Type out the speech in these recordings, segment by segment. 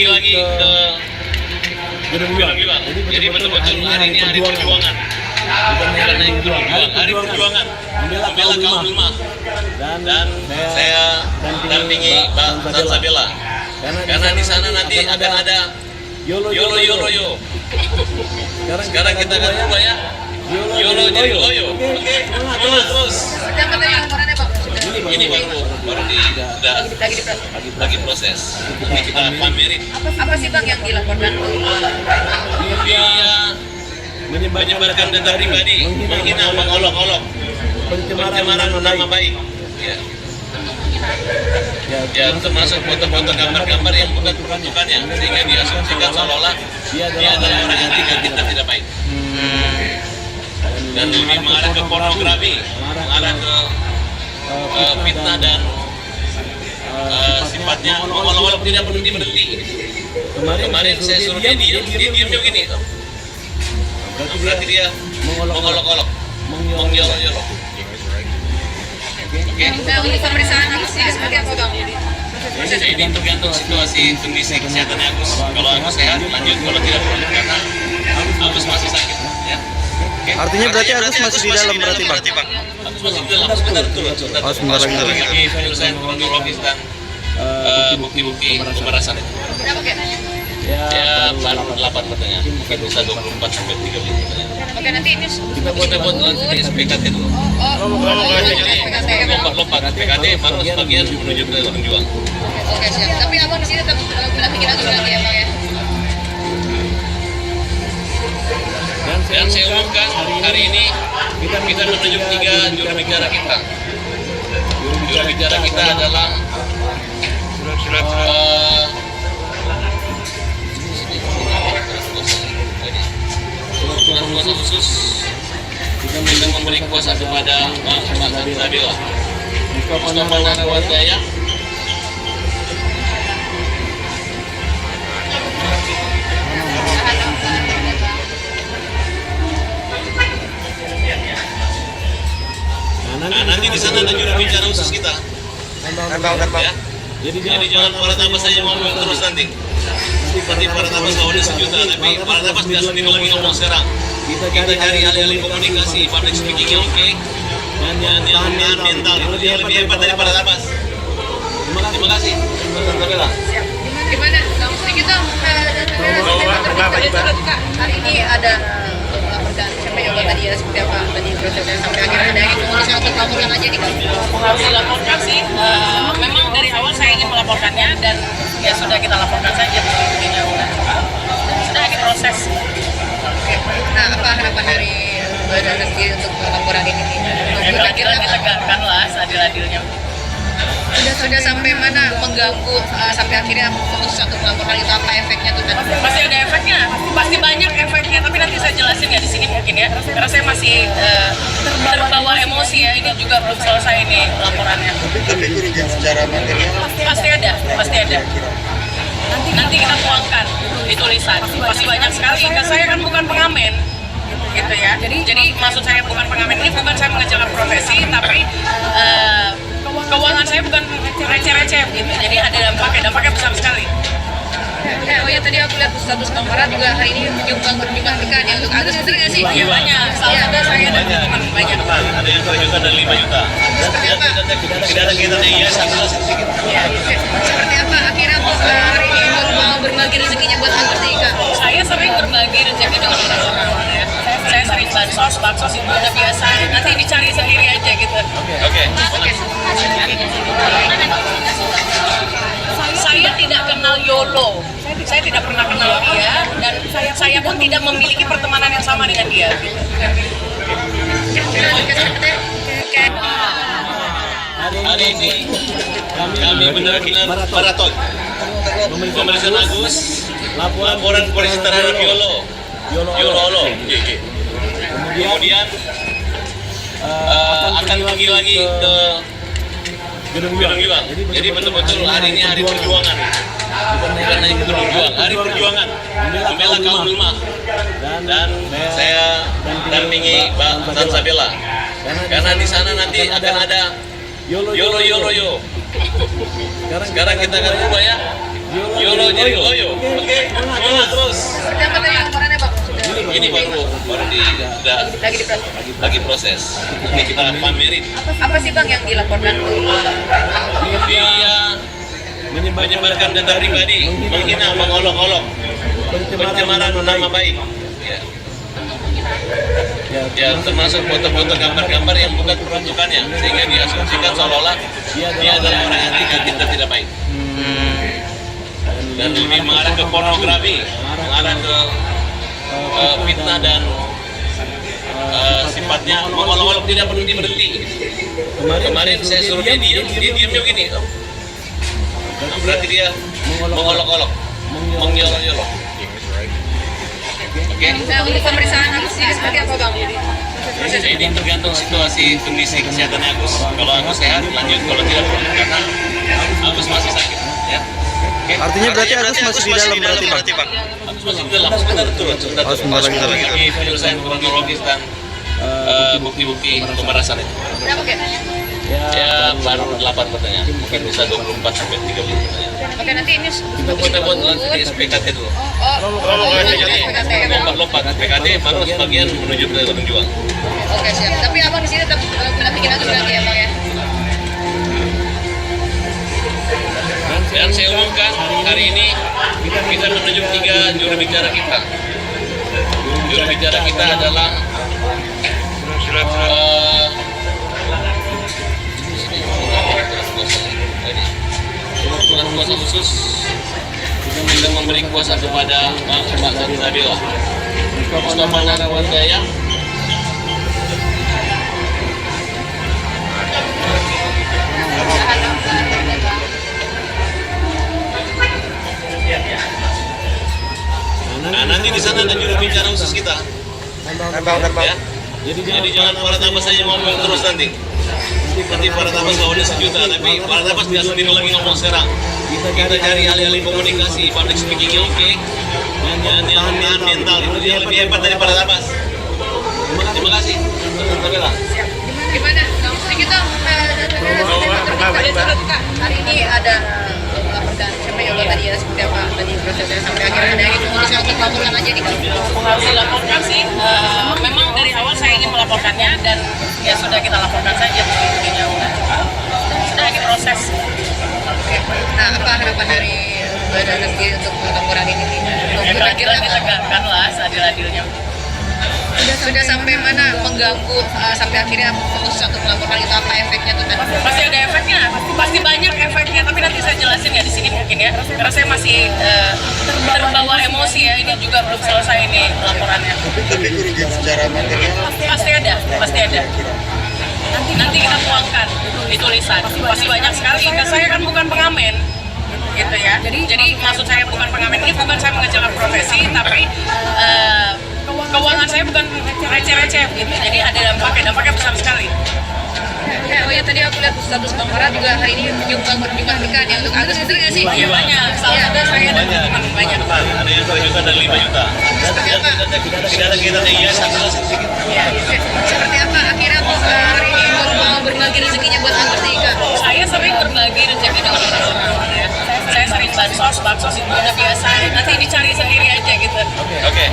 lagi ke Gedung Juang. Jadi betul-betul hari ini hari perjuangan. Bukan hari perjuangan, hari perjuangan. Membela kaum lemah. Dan saya dampingi Mbak Sansabella. Karena di sana nanti akan ada Yolo. Sekarang kita akan ubah ya. Yolo jadi loyo. Oke, semangat terus. Ini baru lagi proses. Ini kita pamerin. Apa sih Bang yang dilaporkan? Dia menyebarkan data pribadi, menghina, mengolok-olok, pencemaran nama baik. Ya, termasuk foto-foto gambar-gambar yang bukan tukannya, sehingga diasumsikan seolah-olah dia adalah orang yang tidak baik. Dan lebih mengarah ke pornografi, mengarah ke fitnah dan sifatnya mengolok-olok tidak berhenti. Kemarin saya suruh dia diam begini. Berarti dia mengolok-olok, mengyolok-yolok. Oke. Nah, untuk pemeriksaan Agus ini seperti apa Bang? Ini tergantung situasi kondisi kesehatan Agus. Kalau Agus sehat lanjut, kalau tidak karena Agus masih sakit. Ya. Artinya berarti Agus masih di dalam berarti Bang? Agus masih di dalam, sebentar dulu. Oh, sebentar lagi. Lagi penyelesaian kronologis dan bukti-bukti pemerasan itu. Berapa Ken? Ya, 8 pertanyaan. Mungkin bisa 24 sampai 30 pertanyaan. Oke, nanti ini Kita buat nanti SPKT dulu. Jadi lompat SPKT baru sebagian menuju ke Gedung Juang. Oke, siap. Tapi Abang di sini tetap bikin Agus nanti ya Bang ya? Dan saya umumkan hari ini kita menunjuk 3 juru bicara kita. Juru bicara kita adalah kuasa khusus kita memberi kuasa kepada Mbak Sansabella. Mustafa Narawandaya. Nah, nanti di sana ada juru bicara khusus kita. Ya. Jadi jangan para tabas saja ngomong terus nanti. Nanti para tabas maunya sejuta, tapi para tabas tidak sendiri lagi ngomong sekarang. Kita cari ahli-ahli komunikasi, public speaking yang oke, dan yang mental itu yang lebih hebat dari para tabas. Terima kasih. Sansabella. Gimana? Sedikit dong. Hari ini ada laporkan siapa yang tadi ya seperti apa tadi prosesnya sampai akhirnya ada yang mengurus untuk laporan aja nih. Harus dilaporkan sih. Memang dari awal saya ingin melaporkannya dan ya sudah kita laporkan saja buktinya sudah kita proses. Oke. Nah, apa harapan dari Badan sendiri untuk laporan ini? Kira-kira ditegakkan lah seadil-adilnya. Sudah sampai mana mengganggu sampai akhirnya memutuskan untuk melaporkan itu, apa efeknya tuh tadi? Pasti ada efeknya, pasti banyak efeknya. Tapi nanti saya jelasin ya di sini mungkin ya. Karena saya masih terbawa emosi ya. Ini juga belum selesai nih laporannya. Tapi kerugian secara material Pasti ada. Nanti kita tuangkan di tulisan. Pasti banyak sekali. Kan saya kan bukan pengamen, gitu ya. Jadi maksud saya bukan pengamen ini bukan saya mengecilkan profesi, tapi keuangan saya bukan receh-receh gitu. Jadi ada dampaknya besar sekali. Oh ya, tadi aku lihat status Bang Farah juga hari ini menyumbangkan ya untuk Agus, betul nggak sih? Iya banyak. Salah satu saya dan teman banyak. Ada yang 2 juta dan 5 juta. Seperti apa? Tidak ada kita iya sambil sedikit. Seperti apa akhirnya hari ini mau berbagi rezekinya buat Agus nih Kak? Saya sering berbagi rezeki dengan orang-orang ya. Saya sering bansos itu udah biasa. Nanti dicari sendiri aja gitu. Oke. Saya tidak kenal Yolo. Saya tidak pernah kenal dia dan saya pun tidak memiliki pertemanan yang sama dengan dia. Hari ini kami benar-benar maraton pemeriksaan Agus, laporan polisi terhadap Yolo. Kemudian akan pergi lagi ke Gedung Juang. Jadi betul-betul hari ini hari perjuangan. Bukan hanya Gedung Juang, hari perjuangan. Membela kaum lemah. Dan saya dampingi Mbak Sansabella. Karena di sana nanti akan ada Yolo. Sekarang kita akan ubah ya. YOLO jadi loyo. Oke, semangat terus. Seperti apa tadi laporannya Bang? Sudah Ini baru sudah lagi diproses. lagi proses. Ini kita pamerin. Apa sih Bang yang dilaporkan tuh? Dia menyebarkan data pribadi, menghina, mengolok-olok, pencemaran nama baik. Ya, termasuk foto-foto gambar-gambar yang bukan peruntukannya, sehingga diasumsikan seolah-olah dia adalah orang yang tidak baik. Dan lebih mengarah ke pornografi, mengarah ke fitnah dan sifatnya mengolok-olok tidak berhenti. Kemarin saya suruh dia diamnya begini. Nah, berarti dia mengolok-olok, mengyolok-yolok. Oke. Nah, untuk pemeriksaan Agus ini seperti apa Bang? Ini tergantung situasi kondisi kesehatan Agus. Kalau Agus sehat lanjut, kalau tidak karena Agus masih sakit. Ya. Oke. Artinya berarti Agus masih di dalam berarti Bang? Agus masih di dalam. Sebentar turun. Sebentar lagi. Lagi penyelesaian kronologis dan bukti-bukti pemerasan itu. Berapa Ken? Ya baru 8 pertanyaan, mungkin bisa 24 sampai 30 pertanyaan. Oke, nanti ini Kita buat nanti di SPKT dulu. jadi SPKT. Lompat SPKT baru sebagian menuju ke Gunung Juang. Oke, siap. Tapi Abang di sini tetap mendampingi Agus berarti ya Bang ya? Dan saya umumkan hari ini kita menunjuk 3 juru bicara kita. Juru bicara kita adalah kuasa khusus yang memberi kuasa kepada Mbak Sabila Mustafa Narawandaya. Nah, nanti di sana ada juru bicara khusus kita. Ya. Jadi jangan para tabas saja ngomong terus nanti. Nanti para tabas bawanya sejuta, tapi para tabas tidak sendiri lagi ngomong sekarang. Kita cari ahli-ahli komunikasi, public speaking oke, dan yang menahan mental itu dia lebih hebat dari para tabas. Terima kasih. Sabila. Gimana? Sedikit dong. Hari ini ada laporkan siapa ya tadi ya seperti apa tadi prosesnya sampai akhirnya ada gitu bisa untuk laporan aja nih. Harus dilaporkan sih. Memang dari awal saya ingin melaporkannya dan ya sudah kita laporkan saja. Buktinya sudah diproses. Nah, apa harapan dari Badan sendiri untuk laporan ini nih? Keadilan ditegakkan lah seadil-adilnya. Sudah sampai mana mengganggu sampai akhirnya memutuskan untuk melaporkan itu apa efeknya tuh tadi? Pasti ada efeknya, pasti banyak efeknya. Tapi nanti saya jelasin ya di sini mungkin ya. Karena saya masih terbawa emosi ya. Ini juga belum selesai ini laporannya. Tapi kerugian secara material Pasti ada, pasti ada. Nanti kita tuangkan di tulisan. Pasti banyak sekali. Saya kan bukan pengamen, gitu ya. Jadi maksud saya bukan pengamen ini bukan saya mengecilkan profesi, tapi keuangan saya bukan receh-receh gitu. Jadi ada dampaknya besar sekali. Oh ya tadi aku lihat status Bang Farah juga hari ini menyumbang pernikahan ya untuk Agus betul nggak sih? Iya banyak. Salah satu saya dan teman banyak. Ada yang 2 juta dan 5 juta. Seperti apa? Tidak ada kita iya satu sedikit. Seperti apa akhirnya hari ini mau berbagi rezekinya buat Agus nih Kak? Saya sering berbagi rezeki dengan orang-orang ya. Saya sering bansos itu udah biasa. Nanti dicari sendiri aja gitu. Oke.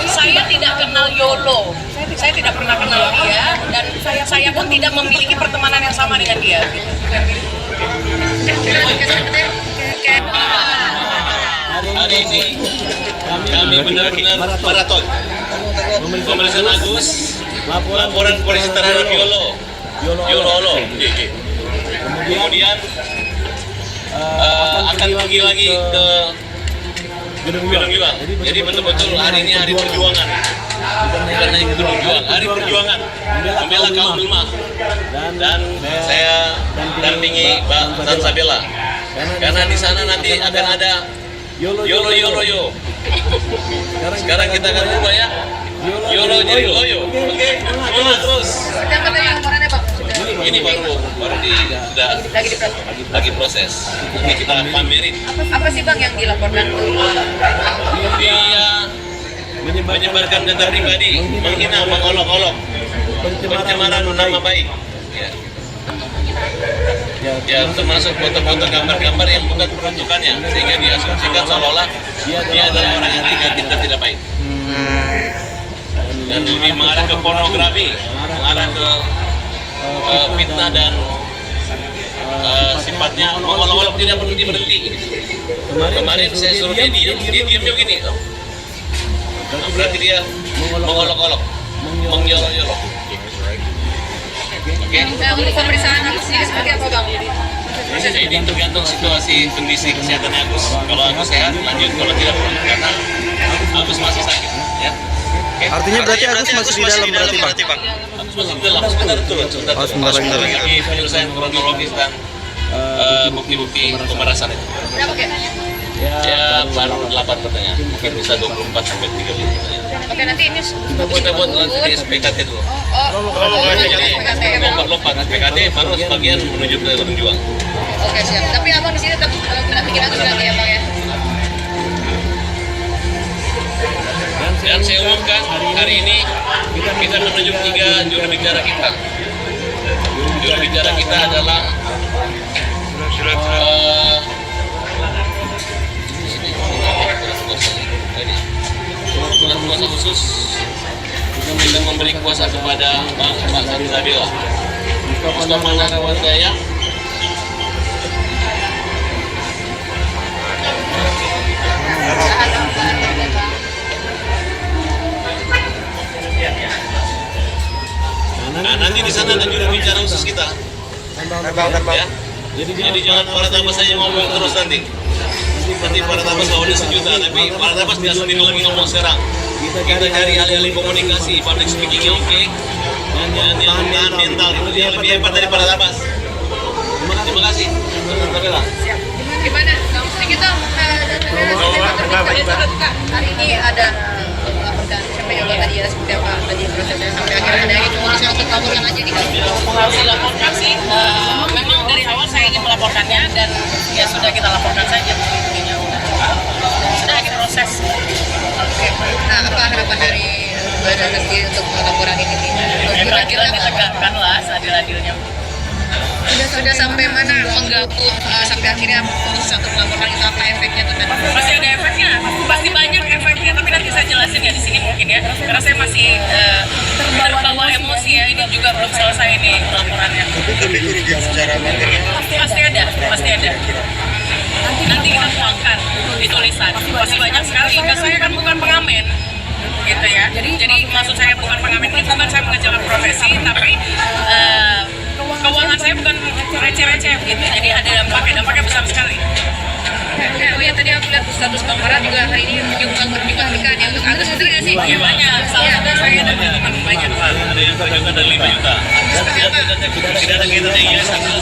Saya tidak kenal YOLO. Saya tidak pernah kenal dia dan saya pun tidak memiliki pertemanan yang sama dengan dia. Hari ini kami benar-benar maraton pemeriksaan Agus, laporan polisi terhadap YOLO. Kemudian akan pergi lagi ke Gunung Juang. Jadi betul-betul hari ini hari perjuangan. Bukan hanya Gunung Juang, hari perjuangan membela kaum lemah. Dan saya dampingi Mbak Sabila. Karena di sana nanti akan ada YOLO. Sekarang kita akan ubah ya. YOLO jadi loyo. Oke, semangat terus. Yang pertanyaan laporannya Bang? Ini baru sudah lagi proses. Ini kita pamerin. Apa sih Bang yang dilaporkan tuh? Dia menyebarkan data pribadi, menghina, mengolok-olok, pencemaran nama baik. Ya. Ya termasuk foto-foto gambar-gambar yang bukan peruntukannya, sehingga diasumsikan seolah-olah dia adalah orang yang negatif dan tidak baik. Dan lebih mengarah ke pornografi, mengarah ke fitnah dan sifatnya mengolok-olok tidak berhenti. Kemarin saya suruh dia diam begini. Berarti dia mengolok-olok, mengyolok-yolok. Oke. Nah, untuk pemeriksaan Agus sendiri seperti apa Bang? Ini tergantung situasi kondisi kesehatan Agus. Kalau Agus sehat lanjut, kalau tidak karena Agus masih sakit. Ya. Oke. Artinya berarti Agus masih di dalam berarti Pak? Agus masih di dalam, sebentar turun. Oh, sebentar lagi. Penyelesaian kronologis dan bukti-bukti pemerasan itu. Berapa Kak? Ya baru 8 pertanyaan, mungkin bisa 24 sampai 30 pertanyaan. Oke, nanti ini Kita buat nanti di SPKT dulu. jadi Lompat SPKT baru sebagian menuju ke penjual. Oke, siap. Tapi Abang di sini tetap mendampingi Agus lagi ya Bang ya? Dan saya umumkan hari ini kita menunjuk 3 juru bicara kita. Juru bicara kita adalah surat kuasa khusus kita memberi kuasa kepada Pak Sandi Nabila Mustafa Narawan Jaya, nah nanti di sana ada juru bicara khusus kita. Ya. Jadi jangan para tabas saja ngomong terus nanti para tabas mau ada sejuta, tapi para tabas dia sendiri lagi ngomong sekarang. Kita cari ahli-ahli komunikasi, public speaking oke, dan yang tahan mental itu dia lebih hebat dari para tabas. Terima kasih. Siap. Gimana? Sedikit dong. Hari ini ada laporkan siapa yang tadi ya seperti apa tadi prosesnya sampai akhirnya ada yang cuma saya untuk laporkan aja nih. Harus dilaporkan sih. Memang dari awal saya ingin melaporkannya dan ya sudah kita laporkan saja. Sudah diproses. Oke. Nah, apa harapan dari Badan sendiri untuk laporan ini nih? Kira-kira ditegakkan lah seadil-adilnya. Sudah sampai mana menggabung sampai akhirnya memutuskan untuk melaporkan itu apa efeknya tuh kan? Pasti ada efeknya, pasti banyak efeknya, tapi nanti saya jelasin ya di sini mungkin ya, karena saya masih terbawa emosi ya, ini juga belum selesai ini laporannya. Tapi kerugian secara material Pasti ada. Nanti kita tuangkan di tulisan, pasti banyak sekali. Kan saya kan bukan pengamen, gitu ya. Jadi maksud saya bukan pengamen ini bukan saya mengejarkan profesi, tapi keuangan saya bukan receh-receh gitu. Jadi ada dampaknya besar sekali. Oh ya, tadi aku lihat status Bang Farah juga hari ini menyumbang berjuang ya untuk Agus betul nggak sih? Ya banyak, salah satu saya dan teman banyak. Ada yang juga ada 5 juta. Tidak ada kita yang Seperti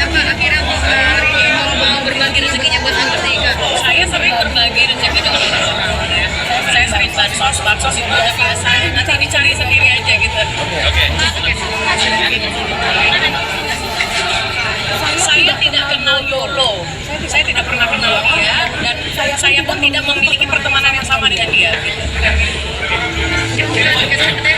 apa akhirnya hari ini mau berbagi rezekinya buat Agus nih Kak? Saya sering berbagi rezeki dengan orang-orang ya. Saya sering bansos itu udah biasa. Nanti dicari sendiri aja gitu. Oke. Saya tidak kenal Yolo. Saya tidak pernah kenal dia dan saya pun tidak memiliki pertemanan yang sama dengan dia. Gitu. Oke,